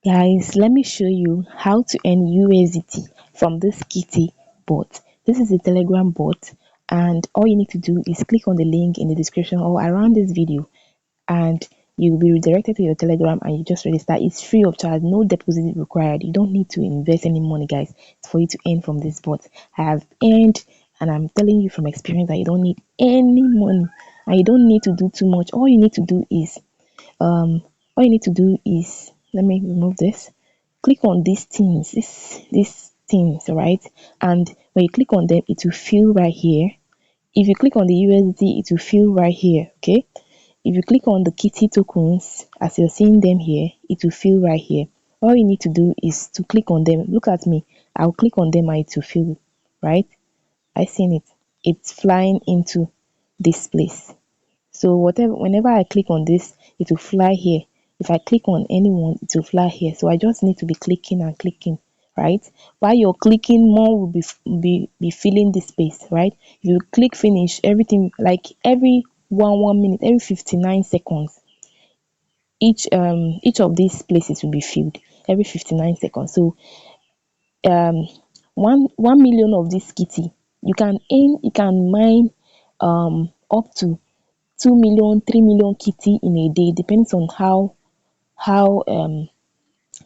Guys, let me show you how to earn USDT from this Kitty bot. This is a Telegram bot, and all you need to do is click on the link in the description or around this video, and you'll be redirected to your Telegram and you just register. It's free of charge, no deposit required. You don't need to invest any money, guys, for you to earn from this bot. I have earned, and I'm telling you from experience that you don't need any money and you don't need to do too much. All you need to do is, let me remove this. Click on these things, these things, right? And when you click on them, it will fill right here. If you click on the USD, it will fill right here. Okay. If you click on the Kitty tokens, as you're seeing them here, it will fill right here. All you need to do is to click on them. Look at me. I'll click on them and it will fill, right? I seen it. It's flying into this place. So whenever I click on this, it will fly here. If I click on anyone, it will fly here. So I just need to be clicking and clicking, right? While you're clicking, more will be filling this space, right? If you click finish, everything, like every one minute, every 59 seconds, each of these places will be filled every 59 seconds. So um 1 million of this kitty, you can mine up to 2 million, 3 million kitty in a day. Depends on how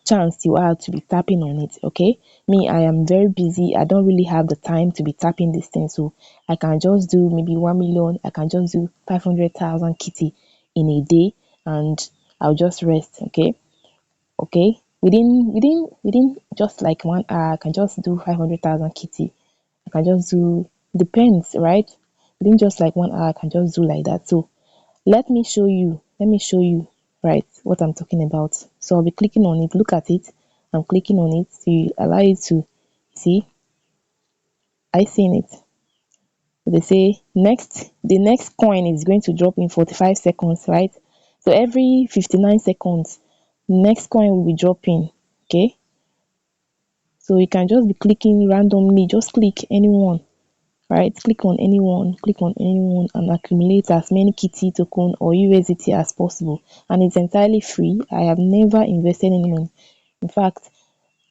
chance you are to be tapping on it. Okay, me, I am very busy. I don't really have the time to be tapping this thing, so I can just do maybe 1 million. I can just do 500,000 kitty in a day, and I'll just rest. Okay, within just like 1 hour, I can just do 500,000 kitty. I can just do, depends, right? Within just like 1 hour, I can just do like that. So let me show you right what I'm talking about. So I'll be clicking on it. Look at it. I'm clicking on it to allow you to see. I seen it. They say the next coin is going to drop in 45 seconds, right? So every 59 seconds, next coin will be dropping. Okay, so you can just be clicking randomly. Just click anyone, right? Click on anyone and accumulate as many kitty token or USDT as possible, and it's entirely free. I have never invested any money. In fact,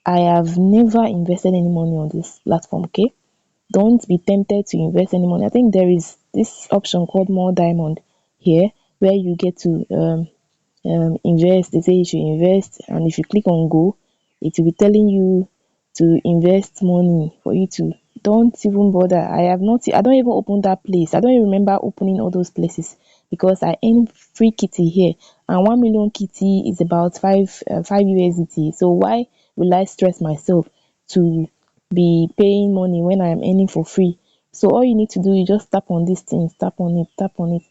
I have never invested any money on this platform. Okay, don't be tempted to invest any money. I think there is this option called more diamond here, where you get to invest. They say you should invest, and if you click on go, it will be telling you to invest money for you to, don't even bother. I don't even open that place. I don't even remember opening all those places because I earn free kitty here, and 1 million kitty is about five USDT. So why will I stress myself to be paying money when I am earning for free? So all you need to do is just tap on these things, tap on it, tap on it,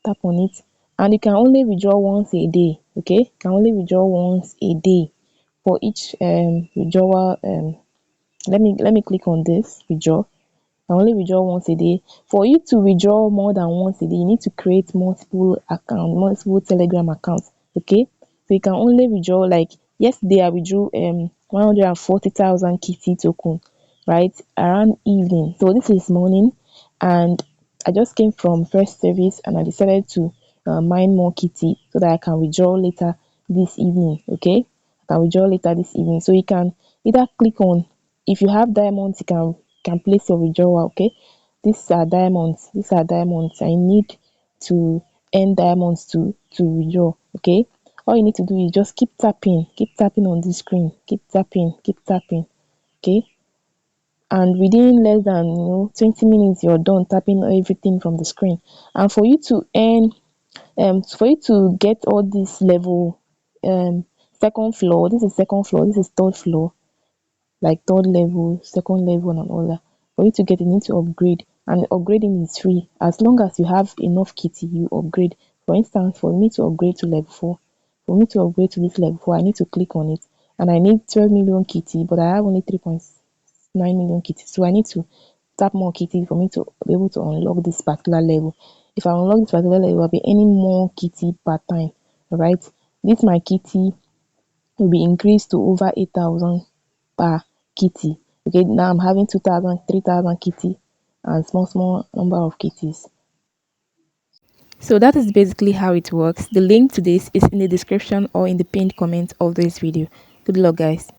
tap on it, and you can only withdraw once a day. Okay, you can only withdraw once a day for each withdrawal. Let me click on this withdraw. I only withdraw once a day. For you to withdraw more than once a day, you need to create multiple Telegram accounts. Okay, so you can only withdraw, like yesterday I withdrew 140,000 kitty token, right, around evening. So this is morning, and I just came from first service and I decided to mine more kitty so that I can withdraw later this evening. Okay, I can withdraw later this evening. So you can either click on, if you have diamonds, you can place your withdrawal. Okay, these are diamonds. These are diamonds. I need to earn diamonds to withdraw. Okay, all you need to do is just keep tapping on the screen, keep tapping. Okay, and within less than 20 minutes, you're done tapping everything from the screen. And for you to earn, for you to get all this level, second floor, this is second floor, this is third floor, like third level, second level, and all that. For you to get, you need to upgrade, and upgrading is free as long as you have enough kitty. You upgrade. For instance, for me to upgrade to level 4, for me to upgrade to this level 4, I need to click on it, and I need 12 million kitty, but I have only 3.9 million kitty, so I need to tap more kitty for me to be able to unlock this particular level. If I unlock this particular level, I'll be earning more kitty per time. All right, this my kitty will be increased to over 8,000 per kitty. Okay, now I'm having 2,000, 3,000 kitty and small number of kitties. So that is basically how it works. The link to this is in the description or in the pinned comment of this video. Good luck, guys.